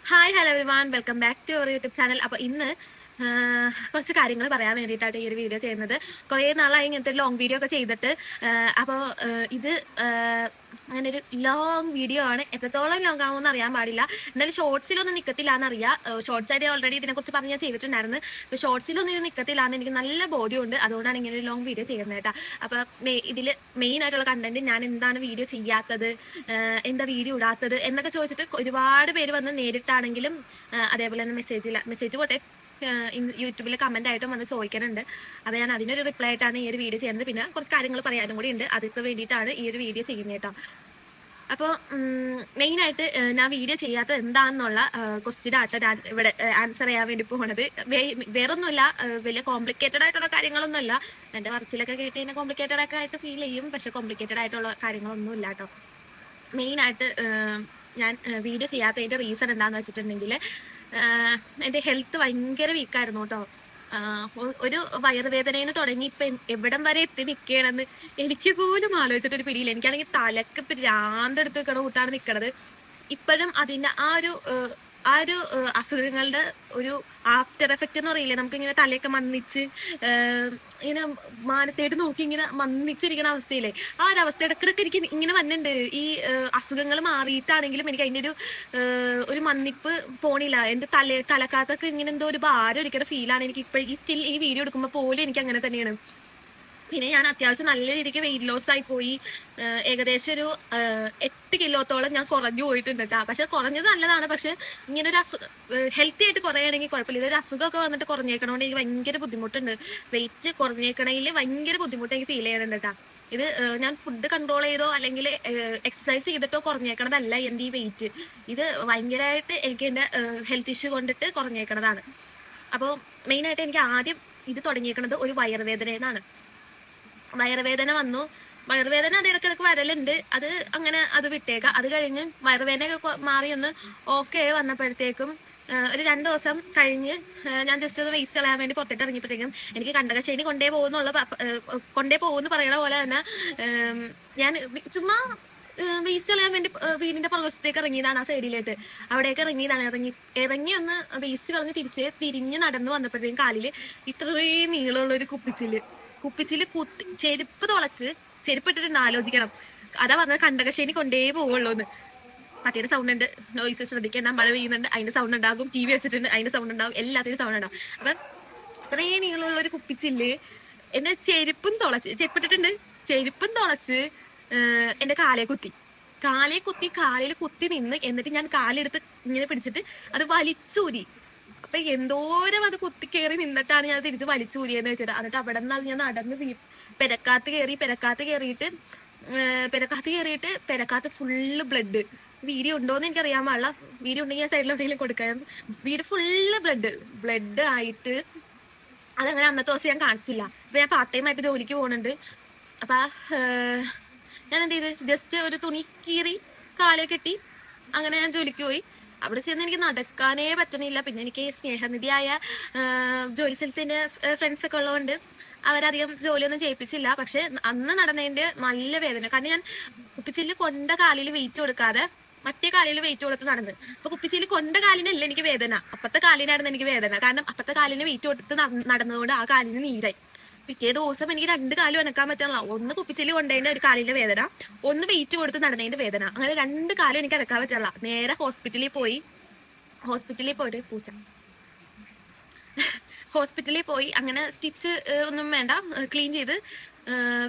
Hi hello everyone, welcome back to our YouTube channel. അപ്പോൾ ഇന്ന് കുറച്ച് കാര്യങ്ങൾ പറയാൻ വേണ്ടിയിട്ടാണ് ഈ ഒരു വീഡിയോ ചെയ്യുന്നത്. കുറേ നാളായി ഇങ്ങനത്തെ ലോങ് വീഡിയോ ഒക്കെ ചെയ്തിട്ട്. അപ്പോൾ ഇത് അങ്ങനെ ഒരു ലോങ് വീഡിയോ ആണ്. എത്രത്തോളം ലോങ് ആവുമെന്ന് അറിയാൻ പാടില്ല. എന്നാലും ഷോർട്സിലൊന്നും നിൽക്കത്തില്ല എന്നറിയാം. ഷോർട്സ് ആയിട്ട് ഓൾറെഡി ഇതിനെക്കുറിച്ച് പറഞ്ഞ് ഞാൻ ചെയ്തിട്ടുണ്ടായിരുന്നു. അപ്പോൾ ഷോർട്സിലൊന്നും ഇത് നിൽക്കത്തില്ല എന്ന് എനിക്ക് നല്ല ബോധ്യമുണ്ട്. അതുകൊണ്ടാണ് ഇങ്ങനെ ഒരു ലോങ് വീഡിയോ ചെയ്യുന്നത് കേട്ടോ. അപ്പോൾ ഇതിൽ മെയിൻ ആയിട്ടുള്ള കണ്ടന്റ് ഞാൻ എന്താണ് വീഡിയോ ചെയ്യാത്തത്, എന്താ വീഡിയോ ഇടാത്തത് എന്നൊക്കെ ചോദിച്ചിട്ട് ഒരുപാട് പേര് വന്ന് നേരിട്ടാണെങ്കിലും അതേപോലെ തന്നെ മെസ്സേജ് പോട്ടെ യൂട്യൂബിൽ കമന്റ് ആയിട്ടും വന്ന് ചോദിക്കാനുണ്ട്. അത് ഞാൻ അതിനൊരു റിപ്ലൈ ആയിട്ടാണ് ഈ ഒരു വീഡിയോ ചെയ്യുന്നത്. പിന്നെ കുറച്ച് കാര്യങ്ങൾ പറയാനും കൂടി ഉണ്ട്, അതിക്ക് വേണ്ടിയിട്ടാണ് ഈ ഒരു വീഡിയോ ചെയ്യുന്നത് കേട്ടോ. അപ്പോൾ മെയിനായിട്ട് ഞാൻ വീഡിയോ ചെയ്യാത്തത് എന്താണെന്നുള്ള ക്വസ്റ്റ്യൻ ആട്ടോ ഞാൻ ഇവിടെ ആൻസർ ചെയ്യാൻ വേണ്ടി പോകുന്നത്. വേറൊന്നുമില്ല, വലിയ കോംപ്ലിക്കേറ്റഡ് ആയിട്ടുള്ള കാര്യങ്ങളൊന്നുമല്ല. എൻ്റെ വർച്ചിലൊക്കെ കേട്ട് കഴിഞ്ഞാൽ കോംപ്ലിക്കേറ്റഡ് ഒക്കെ ആയിട്ട് ഫീൽ ചെയ്യും, പക്ഷെ കോംപ്ലിക്കേറ്റഡ് ആയിട്ടുള്ള കാര്യങ്ങളൊന്നും ഇല്ല കേട്ടോ. മെയിനായിട്ട് ഞാൻ വീഡിയോ ചെയ്യാത്തതിൻ്റെ റീസൺ എന്താണെന്ന് വെച്ചിട്ടുണ്ടെങ്കിൽ എൻ്റെ ഹെൽത്ത് ഭയങ്കര വീക്കായിരുന്നു കേട്ടോ. ഒരു വയറുവേദനയിൽ തുടങ്ങി ഇപ്പം എവിടം വരെ എത്തി നിൽക്കണമെന്ന് എനിക്ക് പോലും ആലോചിച്ചിട്ടൊരു പിടിയില്ല. എനിക്കാണെങ്കിൽ തലക്ക് ഭ്രാന്തെടുത്ത് നിൽക്കണ കൂട്ടാണ് നിൽക്കണത്. ഇപ്പോഴും അതിൻ്റെ ആ ഒരു അസുഖങ്ങളുടെ ഒരു ആഫ്റ്റർ എഫക്റ്റ് എന്ന് പറയില്ലേ, നമുക്ക് ഇങ്ങനെ തലയൊക്കെ മന്നിച്ച് ഇങ്ങനെ മാനത്തേട്ട് നോക്കി ഇങ്ങനെ മന്നിച്ചിരിക്കുന്ന അവസ്ഥയില്ലേ, ആ ഒരു അവസ്ഥ ഇടക്കിടക്ക് എനിക്ക് ഇങ്ങനെ വന്നിട്ടുണ്ട്. ഈ അസുഖങ്ങൾ മാറിയിട്ടാണെങ്കിലും എനിക്ക് അതിൻ്റെ ഒരു മന്നിപ്പ് പോണില്ല. എൻ്റെ തലക്കാത്തൊക്കെ ഇങ്ങനെ എന്തോ ഒരു ഭാരം ഒരിക്കലും ഫീലാണ് എനിക്ക് ഇപ്പോൾ ഈ വീഡിയോ എടുക്കുമ്പോൾ പോലും എനിക്ക് അങ്ങനെ തന്നെയാണ്. പിന്നെ ഞാൻ അത്യാവശ്യം നല്ല രീതിക്ക് വെയിറ്റ് ലോസ് ആയി പോയി. ഏകദേശം ഒരു 8 കിലോത്തോളം ഞാൻ കുറഞ്ഞു പോയിട്ടുണ്ട് കേട്ടോ. പക്ഷെ കുറഞ്ഞത് നല്ലതാണ്. പക്ഷെ ഇങ്ങനെ ഒരു ഹെൽത്തി ആയിട്ട് കുറയുകയാണെങ്കിൽ കുഴപ്പമില്ല. ഇതൊരു അസുഖമൊക്കെ വന്നിട്ട് കുറഞ്ഞേക്കണോണ്ട് എനിക്ക് ഭയങ്കര ബുദ്ധിമുട്ടുണ്ട്. വെയിറ്റ് കുറഞ്ഞേക്കണയിൽ ഭയങ്കര ബുദ്ധിമുട്ട് എനിക്ക് ഫീൽ ചെയ്യുന്നുണ്ട് കേട്ടോ. ഇത് ഞാൻ ഫുഡ് കൺട്രോൾ ചെയ്തോ അല്ലെങ്കിൽ എക്സസൈസ് ചെയ്തിട്ടോ കുറഞ്ഞേക്കണതല്ല എൻ്റെ ഈ വെയിറ്റ്. ഇത് ഭയങ്കരമായിട്ട് എനിക്ക് എൻ്റെ ഹെൽത്ത് ഇഷ്യൂ കൊണ്ടിട്ട് കുറഞ്ഞേക്കണതാണ്. അപ്പോൾ മെയിനായിട്ട് എനിക്ക് ആദ്യം ഇത് തുടങ്ങിയേക്കണത് ഒരു വയറുവേദനയെന്നാണ്. വയറുവേദന വന്നു. വയറുവേദന അത് ഇടക്കിടക്ക് വരലുണ്ട്. അത് വിട്ടേക്കാം. അത് കഴിഞ്ഞ് വയറുവേദനയൊക്കെ മാറി ഒന്ന് ഓക്കെ വന്നപ്പോഴത്തേക്കും ഒരു 2 ദിവസം കഴിഞ്ഞ് ഞാൻ ജസ്റ്റ് ഒന്ന് വേസ്റ്റ് കളയാൻ വേണ്ടി പുറത്തിട്ട് ഇറങ്ങിയപ്പോഴത്തേക്കും എനിക്ക് കണ്ടകശേനി കൊണ്ടേ പോകുമെന്ന് പറയണ പോലെ തന്നെ ഞാൻ ചുമ്മാ വേസ്റ്റ് കളയാൻ വേണ്ടി വീടിന്റെ പുറകുവശത്തേക്ക് ഇറങ്ങിയതാണ്. ആ സൈഡിലേക്ക് അവിടേക്ക് ഇറങ്ങിയതാണ്. ഇറങ്ങി ഒന്ന് വേസ്റ്റ് കളഞ്ഞ് തിരിഞ്ഞ് നടന്നു വന്നപ്പോഴത്തേക്കും കാലില് ഇത്രയും നീളമുള്ള ഒരു കുപ്പിച്ചില് കുത്തി ചെരുപ്പ് ചെരുപ്പിട്ടിട്ടുണ്ട്. ആലോചിക്കണം. അതാ പറഞ്ഞത് കണ്ടകശേനി കൊണ്ടേ പോവുള്ളൂന്ന്. പട്ടിയുടെ സൗണ്ട് ഉണ്ട്, നോയ്സ് ശ്രദ്ധിക്കേണ്ട, മഴ പെയ്യുന്നുണ്ട്, അതിന്റെ സൗണ്ട് ഉണ്ടാകും, TV വെച്ചിട്ടുണ്ട് അതിന്റെ സൗണ്ട് ഉണ്ടാകും, എല്ലാത്തിനും സൗണ്ട് ഉണ്ടാകും. അപ്പൊ ഇത്രയും നീളമുള്ള ഒരു കുപ്പിച്ചില് എന്റെ ചെരുപ്പിട്ടിട്ടുണ്ട്. ചെരുപ്പും തുളച്ച് എന്റെ കാലിൽ കുത്തി നിന്ന്, എന്നിട്ട് ഞാൻ കാലെടുത്ത് ഇങ്ങനെ പിടിച്ചിട്ട് അത് വലിച്ചൂരി. അപ്പൊ എന്തോരം അത് കുത്തി കയറി നിന്നിട്ടാണ് ഞാൻ തിരിച്ച് വലിച്ചൂരിയെന്ന് വെച്ചിട്ട്. എന്നിട്ട് അവിടെ നിന്ന് ഞാൻ നടന്ന് പെരക്കാത്ത് കയറിയിട്ട് പെരക്കാത്ത് ഫുള്ള് ബ്ലഡ്. വീഡിയോ ഉണ്ടോന്ന് എനിക്ക് അറിയാൻ പാടില്ല. വീഡിയോ ഉണ്ടെങ്കിൽ ഞാൻ സൈഡിലോട്ടെങ്കിലും കൊടുക്കാം. വീഡിയോ ഫുള്ള് ബ്ലഡ് ആയിട്ട് അതങ്ങനെ അന്നത്തെ ദിവസം ഞാൻ കാണിച്ചില്ല. അപ്പൊ ഞാൻ പാർട്ട് ടൈം ആയിട്ട് ജോലിക്ക് പോകുന്നുണ്ട്. അപ്പൊ ഞാൻ എന്ത് ചെയ്ത് ജസ്റ്റ് ഒരു തുണി കീറി കാലേ കെട്ടി അങ്ങനെ ഞാൻ ജോലിക്ക് പോയി. അവിടെ ചെന്ന് എനിക്ക് നടക്കാനേ പറ്റണില്ല. പിന്നെ എനിക്ക് സ്നേഹനിധിയായ ജോലി സ്ഥലത്തിന്റെ ഫ്രണ്ട്സ് ഒക്കെ ഉള്ളതുകൊണ്ട് അവരധികം ജോലിയൊന്നും ചെയ്യിപ്പിച്ചില്ല. പക്ഷെ അന്ന് നടന്നതിന്റെ നല്ല വേദന. കാരണം ഞാൻ കുപ്പിച്ചില് കൊണ്ട കാലിൽ വെയിറ്റ് കൊടുക്കാതെ മറ്റേ കാലിൽ വെയിറ്റ് കൊടുത്ത് നടന്ന്. അപ്പൊ കുപ്പിച്ചില് കൊണ്ട കാലിനല്ല എനിക്ക് വേദന, അപ്പത്തെ കാലിനായിരുന്നു എനിക്ക് വേദന. കാരണം അപ്പത്തെ കാലിന് വെയിറ്റ് കൊടുത്ത് നടന്നതുകൊണ്ട് ആ കാലിന് നീരായി. പിറ്റേ ദിവസം എനിക്ക് 2 കാലും അനക്കാൻ പറ്റണല്ലോ. ഒന്ന് കുപ്പിച്ചില് കൊണ്ടതിന്റെ ഒരു കാലിന്റെ വേദന, ഒന്ന് വെയിറ്റ് കൊടുത്ത് നടന്നതിന്റെ വേദന. അങ്ങനെ 2 കാലും എനിക്ക് അനക്കാൻ പറ്റണല്ല. നേരെ ഹോസ്പിറ്റലിൽ പോയിട്ട് ഹോസ്പിറ്റലിൽ പോയി അങ്ങനെ സ്റ്റിച്ച് ഒന്നും വേണ്ട, ക്ലീൻ ചെയ്ത്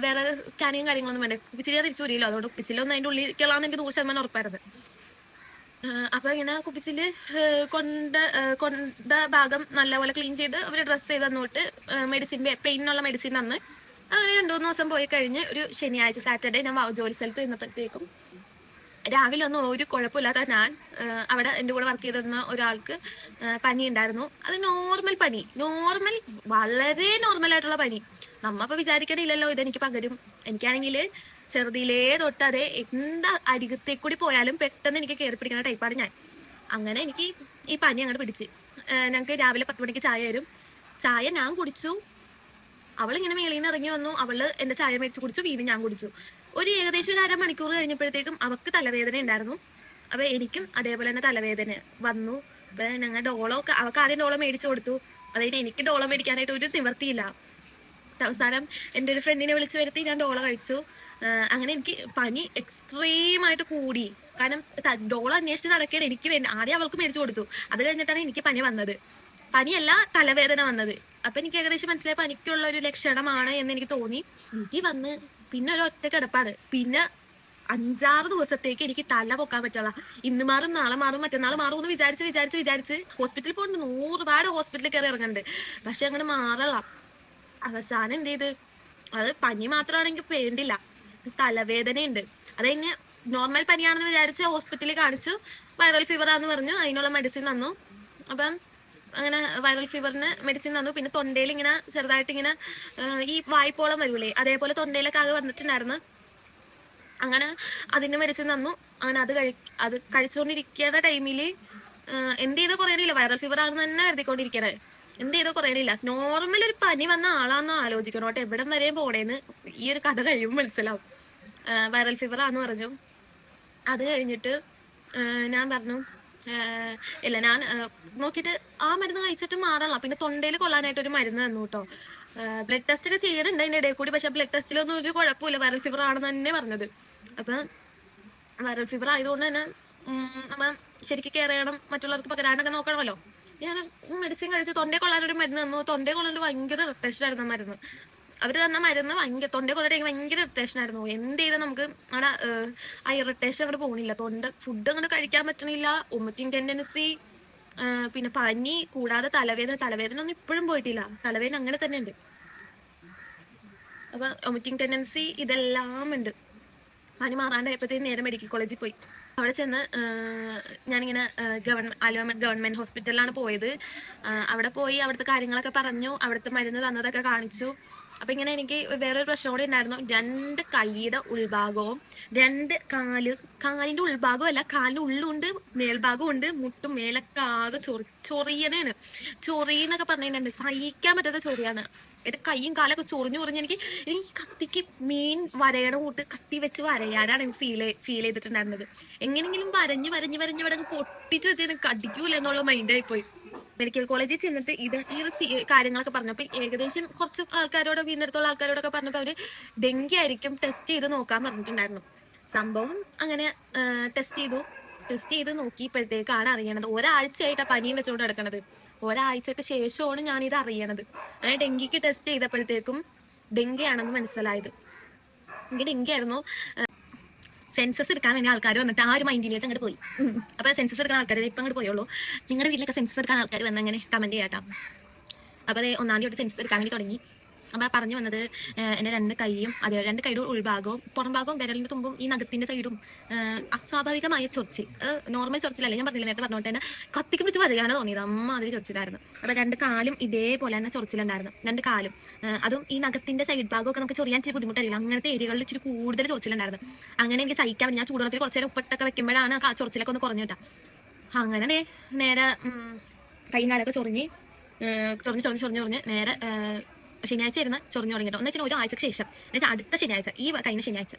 വേറെ സ്കാനിങ്ങും കാര്യങ്ങളൊന്നും വേണ്ട. കുപ്പിച്ചില് ഞാൻ തിരിച്ചു വരില്ലോ, അതുകൊണ്ട് കുപ്പിച്ചിലൊന്നും അതിന്റെ ഉള്ളിലേക്കുള്ളതെന്ന് എനിക്ക് 100% ഉറപ്പായിരുന്നു. അപ്പൊ ഇങ്ങനെ കുപ്പിച്ചില് കൊണ്ട ഭാഗം നല്ലപോലെ ക്ലീൻ ചെയ്ത് അവര് ഡ്രസ് ചെയ്ത് തന്നോട്ട് പെയിനുള്ള മെഡിസിൻ തന്ന് അങ്ങനെ 2-3 ദിവസം പോയി കഴിഞ്ഞ് ഒരു ശനിയാഴ്ച സാറ്റർഡേ ഞാൻ ജോലി സ്ഥലത്ത് നിന്നപ്പോഴത്തേക്കും രാവിലെ ഒന്നും ഒരു കുഴപ്പമില്ലാത്ത ഞാൻ അവിടെ എൻ്റെ കൂടെ വർക്ക് ചെയ്തിരുന്ന ഒരാൾക്ക് പനി ഉണ്ടായിരുന്നു. അത് വളരെ നോർമൽ ആയിട്ടുള്ള പനി. നമ്മപ്പോ വിചാരിക്കണില്ലല്ലോ ഇതെനിക്ക് പകരും. എനിക്കാണെങ്കിൽ ചെറുതിലേ തൊട്ട് അതെ എന്താ അരികത്തേക്കൂടി പോയാലും പെട്ടെന്ന് എനിക്ക് കയറി പിടിക്കുന്ന ടൈപ്പാണ് ഞാൻ. അങ്ങനെ എനിക്ക് ഈ പനി അങ്ങോട്ട് പിടിച്ച്. ഞങ്ങൾക്ക് രാവിലെ 10 മണിക്ക് ചായ തരും. ചായ ഞാൻ കുടിച്ചു. അവളിങ്ങനെ മേളിൽ നിന്ന് ഇറങ്ങി വന്നു. അവള് എന്റെ ചായ മേടിച്ച് കുടിച്ചു. വീണ്ടും ഞാൻ കുടിച്ചു. ഏകദേശം ഒരു 1/2 മണിക്കൂർ കഴിഞ്ഞപ്പോഴത്തേക്കും അവക്ക് തലവേദന ഉണ്ടായിരുന്നു. അപ്പൊ എനിക്കും അതേപോലെ തന്നെ തലവേദന വന്നു. അപ്പൊ ഞങ്ങൾ ഡോളൊക്കെ അവൾക്ക് ആദ്യം ഡോളോ മേടിച്ചു കൊടുത്തു. അതായത് എനിക്ക് ഡോളോ മേടിക്കാനായിട്ട് ഒരു നിവർത്തിയില്ല. അവസാനം എൻ്റെ ഒരു ഫ്രണ്ടിനെ വിളിച്ചു വരുത്തി ഞാൻ ഡോളോ കഴിച്ചു. അങ്ങനെ എനിക്ക് പനി എക്സ്ട്രീമായിട്ട് കൂടി. കാരണം ഡോളോ അന്വേഷിച്ച് നടക്കുകയാണ് എനിക്ക് വേണ്ടി. ആദ്യം അവൾക്ക് മേടിച്ചു കൊടുത്തു, അത് കഴിഞ്ഞിട്ടാണ് എനിക്ക് പനി വന്നത്. പനിയല്ല, തലവേദന വന്നത്. അപ്പൊ എനിക്ക് ഏകദേശം മനസ്സിലായി പനിക്കുള്ള ഒരു ലക്ഷണമാണ് എന്ന് എനിക്ക് തോന്നി. എനിക്ക് വന്ന് പിന്നെ ഒരു ഒറ്റ കിടപ്പാണ്. പിന്നെ 5-6 ദിവസത്തേക്ക് എനിക്ക് തല പൊക്കാൻ പറ്റുള്ള. ഇന്ന് മാറും, നാളെ മാറും, മറ്റന്നാൾ മാറും എന്ന് വിചാരിച്ച് ഹോസ്പിറ്റലിൽ പോകുന്നുണ്ട്. 100 ഹോസ്പിറ്റലിൽ കയറി ഇറങ്ങുന്നുണ്ട്. പക്ഷെ അങ്ങനെ മാറല. അവസാനം എന്ത് ചെയ്ത്, അത് പനി മാത്രമാണെങ്കിൽ വേണ്ടില്ല, തലവേദനയുണ്ട്. അത് കഴിഞ്ഞ് നോർമൽ പനിയാണെന്ന് വിചാരിച്ച് ഹോസ്പിറ്റലിൽ കാണിച്ചു. വൈറൽ ഫീവർ ആണെന്ന് പറഞ്ഞു. അതിനുള്ള മെഡിസിൻ തന്നു. അപ്പം അങ്ങനെ വൈറൽ ഫീവറിന് മെഡിസിൻ തന്നു. പിന്നെ തൊണ്ടയിൽ ഇങ്ങനെ ചെറുതായിട്ട് ഇങ്ങനെ ഈ വായ്പോളം വരൂലേ, അതേപോലെ തൊണ്ടയിലൊക്കെ ആകെ വന്നിട്ടുണ്ടായിരുന്നു. അങ്ങനെ അതിന്റെ മെഡിസിൻ തന്നു. അങ്ങനെ അത് കഴിച്ചുകൊണ്ടിരിക്കുന്ന ടൈമില് എന്ത് ചെയ്തോ കുറയണില്ല. വൈറൽ ഫീവർ ആണെന്ന് തന്നെ കരുതിക്കൊണ്ടിരിക്കണേ. എന്ത് ചെയ്തോ കുറയണില്ല. നോർമൽ ഒരു പനി വന്ന ആളാന്ന് ആലോചിക്കണം കേട്ടോ. എവിടം വരെയും പോണേന്ന് ഈ ഒരു കഥ കഴിയുമ്പോൾ മനസ്സിലാവും. വൈറൽ ഫീവർ ആന്ന് പറഞ്ഞു. അത് കഴിഞ്ഞിട്ട് ഞാൻ പറഞ്ഞു ഇല്ല, ഞാൻ നോക്കിയിട്ട് ആ മരുന്ന് കഴിച്ചിട്ട് മാറണം. പിന്നെ തൊണ്ടയിൽ കൊള്ളാനായിട്ട് ഒരു മരുന്ന് തന്നു കേട്ടോ. ബ്ലഡ് ടെസ്റ്റ് ഒക്കെ ചെയ്യണുണ്ട് അതിന്റെ ഇടയിൽ കൂടി. പക്ഷെ ബ്ലഡ് ടെസ്റ്റിലൊന്നും ഒരു കുഴപ്പമില്ല, വൈറൽ ഫീവർ ആണെന്ന് തന്നെ പറഞ്ഞത്. അപ്പൊ വൈറൽ ഫീവർ ആയതുകൊണ്ട് തന്നെ നമ്മൾ ശരിക്കും കെയർ ചെയ്യണം, മറ്റുള്ളവർക്ക് പകരാണ്ടൊക്കെ നോക്കണമല്ലോ. ഞാൻ മെഡിസിൻ കഴിച്ചു. തൊണ്ടയിൽ കൊള്ളാനൊരു മരുന്ന് തന്നു. തൊണ്ടയിൽ കൊള്ളാൻ ഭയങ്കര ഇറിറ്റേഷൻ ആയിരുന്നു മരുന്ന്. അവര് തന്ന മരുന്ന് തൊണ്ടയിൽ കൊണ്ടിട്ട് ഭയങ്കര ഇറിറ്റേഷൻ ആയിരുന്നു. എന്ത് ചെയ്താൽ നമുക്ക് അവിടെ ആ ഇറിറ്റേഷൻ അങ്ങോട്ട് പോകണില്ല. ഫുഡ് അങ്ങോട്ട് കഴിക്കാൻ പറ്റണില്ല. വൊമിറ്റിംഗ് ടെൻഡൻസി, പിന്നെ പനി, കൂടാതെ തലവേദന ഒന്നും ഇപ്പോഴും പോയിട്ടില്ല. തലവേദന അങ്ങനെ തന്നെ ഉണ്ട്. അപ്പൊ വൊമിറ്റിംഗ് ടെൻഡൻസി ഇതെല്ലാം ഉണ്ട്. പനി മാറാണ്ടായപ്പോഴത്തേക്കും നേരെ മെഡിക്കൽ കോളേജിൽ പോയി. അവിടെ ചെന്ന് ഞാനിങ്ങനെ ഗവൺമെന്റ് ഹോസ്പിറ്റലിലാണ് പോയത്. അവിടെ പോയി അവിടുത്തെ കാര്യങ്ങളൊക്കെ പറഞ്ഞു, അവിടുത്തെ മരുന്ന് തന്നതൊക്കെ കാണിച്ചു. അപ്പൊ ഇങ്ങനെ എനിക്ക് വേറൊരു പ്രശ്നം കൂടി ഉണ്ടായിരുന്നു. 2 കൈയുടെ ഉൾഭാഗവും 2 കാലിന്റെ ഉൾഭാഗവും അല്ല, കാലിന്റെ ഉള്ളുണ്ട് മേൽഭാഗവും ഉണ്ട്. മുട്ടും മേലൊക്കെ ആകെ ചൊറിയനാണ്. ചൊറിയെന്നൊക്കെ പറഞ്ഞിട്ടുണ്ട്. സഹിക്കാൻ പറ്റാത്ത ചൊറിയാണ്. എന്റെ കൈയും കാലൊക്കെ ചൊറിഞ്ഞു എനിക്ക് കത്തിക്ക് മീൻ വരയണ കൂട്ട് കത്തി വെച്ച് വരയാനാണ് എനിക്ക് ഫീൽ ചെയ്തിട്ടുണ്ടായിരുന്നത്. എങ്ങനെങ്കിലും വരഞ്ഞ് ഇവിടെ പൊട്ടിച്ച് വെച്ച് എനിക്ക് അടിക്കൂല എന്നുള്ള മൈൻഡായി പോയി. മെഡിക്കൽ കോളേജിൽ ചെന്നിട്ട് ഈ ഒരു കാര്യങ്ങളൊക്കെ പറഞ്ഞപ്പോൾ ഏകദേശം കുറച്ച് ആൾക്കാരോട്, വീടിനടുത്തുള്ള ആൾക്കാരോടൊക്കെ പറഞ്ഞപ്പോൾ അവര് ഡെങ്കി ആയിരിക്കും, ടെസ്റ്റ് ചെയ്ത് നോക്കാൻ പറഞ്ഞിട്ടുണ്ടായിരുന്നു. സംഭവം അങ്ങനെ ടെസ്റ്റ് ചെയ്ത് നോക്കിയപ്പോഴത്തേക്കാണ് അറിയണത്. ഒരാഴ്ചയായിട്ടാണ് പനിയും വെച്ചുകൊണ്ട് കിടക്കണത്. ഒരാഴ്ചക്ക് ശേഷമാണ് ഞാനിത് അറിയണത്. അങ്ങനെ ഡെങ്കിക്ക് ടെസ്റ്റ് ചെയ്തപ്പോഴത്തേക്കും ഡെങ്കി ആണെന്ന് മനസ്സിലായത്. എനിക്ക് ഡെങ്കി ആയിരുന്നു. സെൻസസ് എടുക്കാൻ വേണ്ടി ആൾക്കാർ വന്നിട്ട് ആ ഒരു മൈൻഡിലേക്ക് അങ്ങോട്ട് പോയി. അപ്പൊ സെൻസസ് എടുക്കാൻ ആൾക്കാർ ഇപ്പം അങ്ങോട്ട് പോയുള്ളൂ. നിങ്ങളുടെ വീട്ടിലൊക്കെ സെൻസസ് എടുക്കാൻ ആൾക്കാർ വന്ന് അങ്ങനെ കമന്റ് ചെയ്യാട്ടാം. അപ്പൊ അത് 1-ാം തീയതി സെൻസസ് എടുക്കാൻ വേണ്ടി തുടങ്ങി. അപ്പൊ പറഞ്ഞു വന്നത് എന്റെ 2 കൈയും, അതേ 2 കൈയുടെ ഉൾഭാഗവും പുറം ഭാഗവും വിരലിന്റെ തുമ്പും ഈ നഖത്തിന്റെ സൈഡും അസ്വാഭാവികമായ ചൊറിച്ചിൽ. നോർമൽ ചൊറിച്ചിലല്ല, ഞാൻ പറഞ്ഞില്ല, നേരത്തെ പറഞ്ഞോട്ട് തന്നെ കത്തിക്ക് പിടിച്ച് വരയാണ് തോന്നിയത്. അമ്മാതിരി ചൊറിച്ചിലായിരുന്നു. അപ്പൊ 2 കാലും ഇതേപോലെ തന്നെ ചൊറിച്ചിലുണ്ടായിരുന്നു. 2 കാലും, അതും ഈ നഖത്തിന്റെ സൈഡ് ഭാഗമൊക്കെ നമുക്ക് ചൊറിയാൻ ഇച്ചിരി ബുദ്ധിമുട്ടായിരിക്കും. അങ്ങനത്തെ ഏരിയകളിൽ ഇച്ചിരി കൂടുതൽ ചൊറിച്ചിലുണ്ടായിരുന്നു. അങ്ങനെ എനിക്ക് സഹിക്കാൻ പറ്റും. ഞാൻ ചൂടുവെള്ളത്തിൽ കുറച്ച് നേരം ഉപ്പിട്ടൊക്കെ വെക്കുമ്പോഴാണ് ആ ചൊറിച്ചിലൊക്കെ ഒന്ന് കുറഞ്ഞു കിട്ടാം. അങ്ങനെ നേരെ കൈയും കാലൊക്കെ ചൊറിഞ്ഞ് നേരെ ശനിയാഴ്ച ആയിരുന്നു ചൊറിഞ്ഞു തുടങ്ങിയിട്ട്. എന്ന് വെച്ചാൽ 1 ആഴ്ചക്ക് ശേഷം, എന്നുവെച്ചാൽ അടുത്ത ശനിയാഴ്ച, കഴിഞ്ഞ ശനിയാഴ്ച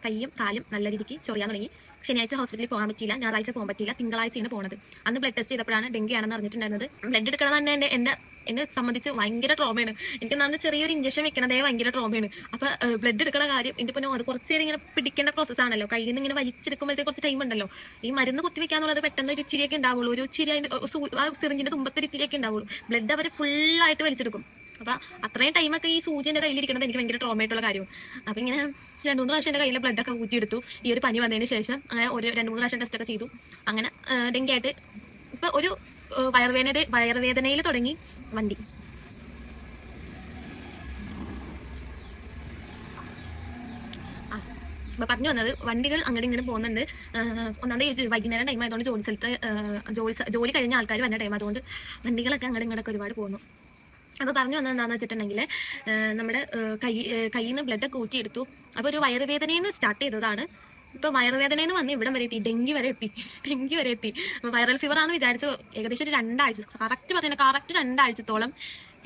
കൈയും കാലും നല്ല രീതിക്ക് ചൊറിയാൻ തുടങ്ങി. ശനിയാഴ്ച ഹോസ്പിറ്റലിൽ പോകാൻ പറ്റിയില്ല, ഞായറാഴ്ച പോകാൻ പറ്റിയില്ല, തിങ്കളാഴ്ചയാണ് പോകുന്നത്. അന്ന് ബ്ലഡ് ടെസ്റ്റ് ചെയ്തപ്പോഴാണ് ഡെങ്കി ആണെന്ന് അറിഞ്ഞിട്ടുണ്ടായിരുന്നത്. ബ്ലഡ് എടുക്കണം തന്നെ എന്നെ സംബന്ധിച്ച് ഭയങ്കര ട്രോമയാണ്. എനിക്ക് നമ്മൾ ചെറിയൊരു ഇഞ്ചക്ഷൻ വെക്കണതേ ഭയങ്കര ട്രോമയാണ്. അപ്പൊ ബ്ലഡ് എടുക്കുന്ന കാര്യം ഇതിപ്പോ കുറച്ച് നേരം ഇങ്ങനെ പിടിക്കേണ്ട പ്രോസസ് ആണല്ലോ. കയ്യിൽ നിന്ന് ഇങ്ങനെ വലിച്ചെടുക്കുമ്പോഴത്തേക്ക് കുറച്ച് ടൈം ഉണ്ടല്ലോ. ഈ മരുന്ന് കുത്തിവെക്കാന്നുള്ളത് പെട്ടെന്ന് ഒരു ഇച്ചിരിയൊക്കെ ഉണ്ടാവുള്ളൂ. ഒരു ഇച്ചിരി ആ സിറിഞ്ചിന്റെ തുമ്പത്തൊരു ഇത്തിരിയൊക്കെ ഉണ്ടാവുള്ളൂ. ബ്ലഡ് അവർ ഫുള്ളായിട്ട് വലിച്ചെടുക്കും. അപ്പൊ അത്രയും ടൈമൊക്കെ ഈ സൂചി എന്റെ കയ്യിലിരിക്കുന്നത് എനിക്ക് ഭയങ്കര ട്രോമയായിട്ടുള്ള കാര്യം. അപ്പൊ ഇങ്ങനെ 2-3 പ്രാവശ്യം എന്റെ കയ്യിലെ ബ്ലഡൊക്കെ ഊറ്റിയെടുത്തു. ഈ ഒരു പനി വന്നതിന് ശേഷം അങ്ങനെ 2-3 പ്രാവശ്യം ടെസ്റ്റ് ഒക്കെ ചെയ്തു. അങ്ങനെ ഡെങ്കി ആയിട്ട് ഇപ്പൊ ഒരു വയറുവേദനയിൽ തുടങ്ങി വണ്ടി. അപ്പൊ പറഞ്ഞു വന്നത്, വണ്ടികൾ അങ്ങോട്ട് ഇങ്ങനെ പോകുന്നുണ്ട്. ഒന്നാമത് വൈകുന്നേരം ടൈം ആയതുകൊണ്ട് ജോലി സ്ഥലത്ത് ജോലി കഴിഞ്ഞ ആൾക്കാർ വന്ന ടൈം ആയതുകൊണ്ട് വണ്ടികളൊക്കെ അങ്ങോട്ട് ഇങ്ങോട്ടൊക്കെ ഒരുപാട് പോകുന്നു. അപ്പോൾ പറഞ്ഞു വന്നത് എന്താണെന്ന് വെച്ചിട്ടുണ്ടെങ്കിൽ, നമ്മുടെ കയ്യിൽ നിന്ന് ബ്ലഡൊക്കെ ഊറ്റിയെടുത്തു. അപ്പോൾ ഒരു വയറുവേദനയിൽ നിന്ന് സ്റ്റാർട്ട് ചെയ്തതാണ്. ഇപ്പൊ വയറുവേദനയിൽ നിന്ന് വന്ന് ഇവിടം വരെ എത്തി, ഡെങ്കി വരെ എത്തി. വൈറൽ ഫീവർ ആണെന്ന് വിചാരിച്ചു. ഏകദേശം ഒരു 2 ആഴ്ച, കറക്റ്റ് 2 ആഴ്ചത്തോളം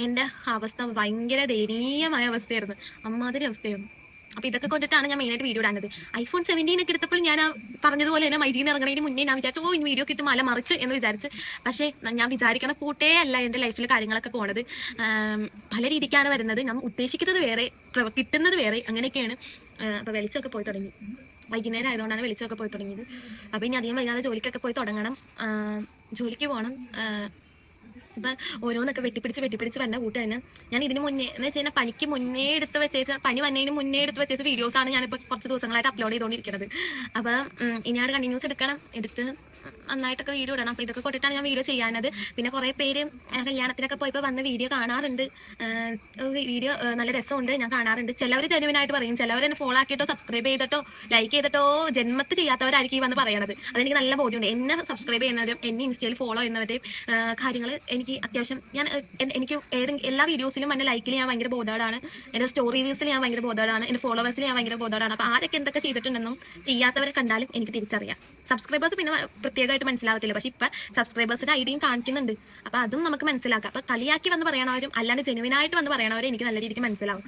എന്റെ അവസ്ഥ ഭയങ്കര ദയനീയമായ അവസ്ഥയായിരുന്നു. അമ്മാതിരി അവസ്ഥയായിരുന്നു. അപ്പോൾ ഇതൊക്കെ കൊണ്ടിട്ടാണ് ഞാൻ മെയിനായിട്ട് വീഡിയോ ഇടാനത്. iPhone 17 ഒക്കെ എടുത്തപ്പോൾ ഞാൻ പറഞ്ഞതുപോലെ തന്നെ മൈജിന്ന് ഇറങ്ങുന്നതിന് മുന്നേ ഞാൻ വിചാരിച്ചു ഇനി വീഡിയോ കിട്ടും മല മറിച്ച് എന്ന് വിചാരിച്ച്. പക്ഷേ ഞാൻ വിചാരിക്കണ കൂട്ടേ അല്ല എൻ്റെ ലൈഫിൽ കാര്യങ്ങളൊക്കെ പോണത്. പല രീതിക്കാണ് വരുന്നത്. ഞാൻ ഉദ്ദേശിക്കുന്നത് വേറെ, കിട്ടുന്നത് വേറെ, അങ്ങനെയൊക്കെയാണ്. അപ്പോൾ വെളിച്ചമൊക്കെ പോയി തുടങ്ങി. വൈകുന്നേരം ആയതുകൊണ്ടാണ് വെളിച്ചമൊക്കെ പോയി തുടങ്ങിയത്. അപ്പോൾ ഇനി അധികം വൈകാതെ ജോലിക്കൊക്കെ പോയി തുടങ്ങണം. ജോലിക്ക് പോകണം. അപ്പം ഓരോന്നൊക്കെ വെട്ടിപ്പിടിച്ച് വന്ന കൂട്ട് തന്നെ ഞാൻ ഇതിന് മുന്നേ എന്ന് വെച്ച് കഴിഞ്ഞാൽ പനിക്ക് മുന്നേ എടുത്ത് വെച്ചേച്ച, പനി വന്നതിന് മുന്നേ എടുത്ത് വെച്ചേച്ച വീഡിയോസാണ് ഞാനിപ്പോൾ കുറച്ച് ദിവസങ്ങളായിട്ട് അപ്ലോഡ് ചെയ്തുകൊണ്ടിരിക്കുന്നത്. അപ്പം ഇനി അത് കണ്ടിന്യൂസ് എടുത്ത് നന്നായിട്ടൊക്കെ വീഡിയോ ഇടണം. അപ്പോൾ ഇതൊക്കെ കൊണ്ടിട്ടാണ് ഞാൻ വീഡിയോ ചെയ്യാനത്. പിന്നെ കുറേ പേര് കല്യാണത്തിനൊക്കെ പോയപ്പോൾ വന്ന വീഡിയോ കാണാറുണ്ട്. വീഡിയോ നല്ല രസമുണ്ട്, ഞാൻ കാണാറുണ്ട്. ചിലവർ ജെനുവിനായിട്ട് പറയും, ചിലവർ എന്നെ ഫോളോ ആക്കിയിട്ടോ സബ്സ്ക്രൈബ് ചെയ്തിട്ടോ ലൈക്ക് ചെയ്തിട്ടോ ജന്മത്ത് ചെയ്യാത്തവരായിരിക്കും ഈ വന്ന് പറയണത്. അതെനിക്ക് നല്ല ബോധ്യമുണ്ട്. എന്നെ സബ്സ്ക്രൈബ് ചെയ്യുന്നവരും എന്നെ ഇൻസ്റ്റയിൽ ഫോളോ ചെയ്യുന്നവരുടെയും കാര്യങ്ങൾ എനിക്ക് അത്യാവശ്യം എനിക്ക് എല്ലാ വീഡിയോസിലും എൻ്റെ ലൈക്കിൽ ഞാൻ ഭയങ്കര ബോധവാണ്, എൻ്റെ സ്റ്റോറി വ്യൂസിൽ ഞാൻ ഭയങ്കര ബോധവാണ്, എൻ്റെ ഫോളോവേഴ്സിൽ ഞാൻ ഭയങ്കര ബോധവാണ്. അപ്പോൾ ആരൊക്കെ എന്തൊക്കെ ചെയ്തിട്ടുണ്ടെന്നും ചെയ്യാത്തവരെ കണ്ടാലും എനിക്ക് തിരിച്ചറിയാം. സബ്സ്ക്രൈബേഴ്സ് പിന്നെ പ്രത്യേകമായിട്ട് മനസ്സിലാവത്തില്ല, പക്ഷെ ഇപ്പം സബ്സ്ക്രൈബേഴ്സിന്റെ ഐഡിയും കാണിക്കുന്നുണ്ട്. അപ്പോൾ അതും നമുക്ക് മനസ്സിലാക്കാം. അപ്പോൾ കളിയാക്കി വന്ന് പറയണവരും അല്ലാണ്ട് ജെനുവിനായിട്ട് വന്ന് പറയണവരും എനിക്ക് നല്ല രീതിക്ക് മനസ്സിലാവും.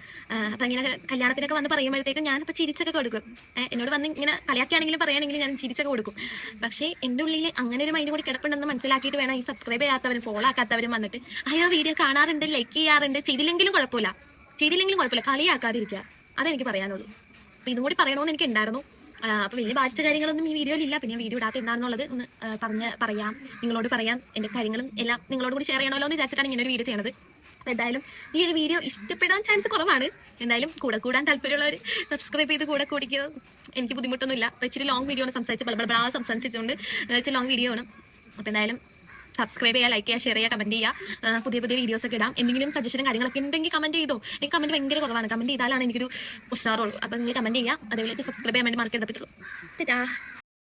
അപ്പോൾ ഇങ്ങനെ കല്യാണത്തിനൊക്കെ വന്ന് പറയുമ്പോഴത്തേക്കും ഞാനിപ്പോൾ ചിരിച്ചൊക്കെ കൊടുക്കും. എന്നോട് വന്ന് ഇങ്ങനെ കളിയാക്കിയാണെങ്കിലും പറയുകയാണെങ്കിലും ഞാൻ ചിരിച്ചൊക്കെ കൊടുക്കും. പക്ഷേ എൻ്റെ ഉള്ളിൽ അങ്ങനെ ഒരു മൈൻഡ് കൂടി കിടപ്പുണ്ടെന്ന് മനസ്സിലാക്കിയിട്ട് വേണം ഈ സബ്സ്ക്രൈബ് ചെയ്യാത്തവരും ഫോളോ ആക്കാത്തവരും വന്നിട്ട് അയ്യോ വീഡിയോ കാണാറുണ്ട്, ലൈക്ക് ചെയ്യാറുണ്ട്, ചെയ്തില്ലെങ്കിലും കുഴപ്പമില്ല, കളിയാക്കാതിരിക്കുക. അതെനിക്ക് പറയാനുള്ളൂ. അപ്പോൾ ഇതും കൂടി പറയണമെന്ന് എനിക്ക് ഉണ്ടായിരുന്നു. അപ്പോൾ വലിയ ബാധിച്ച കാര്യങ്ങളൊന്നും ഈ വീഡിയോയിലില്ല. പിന്നെ വീഡിയോ ഇടാത്ത എന്താണെന്നുള്ളത് ഒന്ന് പറയാം, നിങ്ങളോട് പറയാം. എൻ്റെ കാര്യങ്ങളും എല്ലാം നിങ്ങളോട് കൂടി ഷെയർ ചെയ്യണമല്ലോ എന്ന് വിചാരിച്ചിട്ടാണ് ഇങ്ങനെ ഒരു വീഡിയോ ചെയ്യണത്. അപ്പോൾ എന്തായാലും ഈ ഒരു വീഡിയോ ഇഷ്ടപ്പെടാൻ ചാൻസ് കുറവാണ്. എന്തായാലും കൂടാൻ താല്പര്യമുള്ളവർ സബ്സ്ക്രൈബ് ചെയ്ത് കൂടിക്കുക. എനിക്ക് ബുദ്ധിമുട്ടൊന്നുമില്ല. അപ്പോൾ ഇച്ചിരി ലോങ് വീഡിയോ ആണ് സംസാരിച്ചിട്ടുണ്ട്. ഇച്ചിരി ലോങ് വീഡിയോ ആണ്. അപ്പോൾ എന്തായാലും സബ്സ്ക്രൈബ് ചെയ്യുക, ലൈക്ക് ചെയ്യുക, ഷെയർ ചെയ്യുക, കമന്റ് ചെയ്യുക. പുതിയ വീഡിയോസ് ഒക്കെ ഇടാം. എന്തെങ്കിലും സജഷനും കാര്യങ്ങളൊക്കെ ഉണ്ടെങ്കിൽ കമന്റ് ചെയ്തോ. എനിക്ക് കമന്റ് ഭയങ്കര കുറവാണ്. കമന്റ് ചെയ്താലാണ് എനിക്കൊരു ഉഷാറുള്ളൂ. അപ്പോൾ നിങ്ങൾ കമന്റ് ചെയ്യുക. അതേപോലെ സബ്സ്ക്രൈബ് ചെയ്യാൻ വേണ്ടി മാർക്ക് ചെയ്തിട്ടുള്ളൂ.